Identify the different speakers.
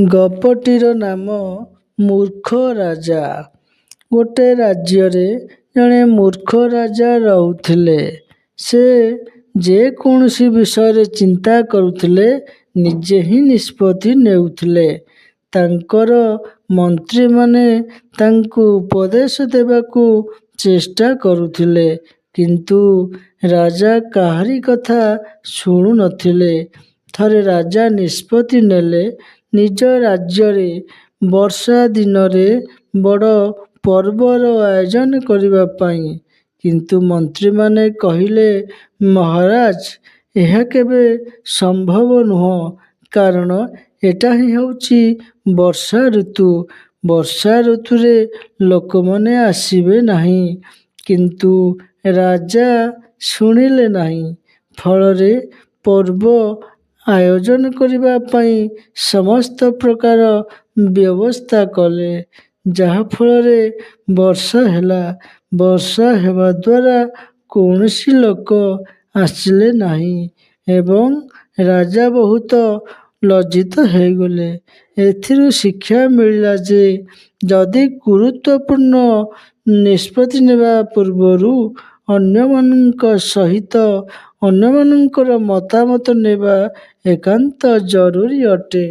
Speaker 1: ଗପଟିର ନାମ ମୂର୍ଖ ରାଜା। ଗୋଟେ ରାଜ୍ୟରେ ଜଣେ ମୂର୍ଖ ରାଜା ରହୁଥିଲେ। ସେ ଯେକୌଣସି ବିଷୟରେ ଚିନ୍ତା କରୁଥିଲେ ନିଜେ ହିଁ ନିଷ୍ପତ୍ତି ନେଉଥିଲେ। ତାଙ୍କର ମନ୍ତ୍ରୀମାନେ ତାଙ୍କୁ ଉପଦେଶ ଦେବାକୁ ଚେଷ୍ଟା କରୁଥିଲେ, କିନ୍ତୁ ରାଜା କାହାରି କଥା ଶୁଣୁନଥିଲେ। ଥରେ ରାଜା ନିଷ୍ପତ୍ତି ନେଲେ ନିଜ ରାଜ୍ୟରେ ବର୍ଷା ଦିନରେ ବଡ଼ ପର୍ବର ଆୟୋଜନ କରିବା ପାଇଁ। କିନ୍ତୁ ମନ୍ତ୍ରୀମାନେ କହିଲେ, ମହାରାଜ, ଏହା କେବେ ସମ୍ଭବ ନୁହେଁ, କାରଣ ଏଟା ହିଁ ହେଉଛି ବର୍ଷା ଋତୁ। ବର୍ଷା ଋତୁରେ ଲୋକମାନେ ଆସିବେ ନାହିଁ। କିନ୍ତୁ ରାଜା ଶୁଣିଲେ ନାହିଁ। ଫଳରେ ପର୍ବ ଆୟୋଜନ କରିବା ପାଇଁ ସମସ୍ତ ପ୍ରକାର ବ୍ୟବସ୍ଥା କଲେ, ଯାହାଫଳରେ ବର୍ଷା ହେଲା। ବର୍ଷା ହେବା ଦ୍ୱାରା କୌଣସି ଲୋକ ଆସିଲେ ନାହିଁ ଏବଂ ରାଜା ବହୁତ ଲଜ୍ଜିତ ହୋଇଗଲେ। ଏଥିରୁ ଶିକ୍ଷା ମିଳିଲା ଯେ ଯଦି ଗୁରୁତ୍ୱପୂର୍ଣ୍ଣ ନିଷ୍ପତ୍ତି ନେବା ପୂର୍ବରୁ ଅନ୍ୟମାନଙ୍କ ସହିତ ଅନ୍ୟମାନଙ୍କର ମତାମତ ନେବା ଏକାନ୍ତ ଜରୁରୀ ଅଟେ।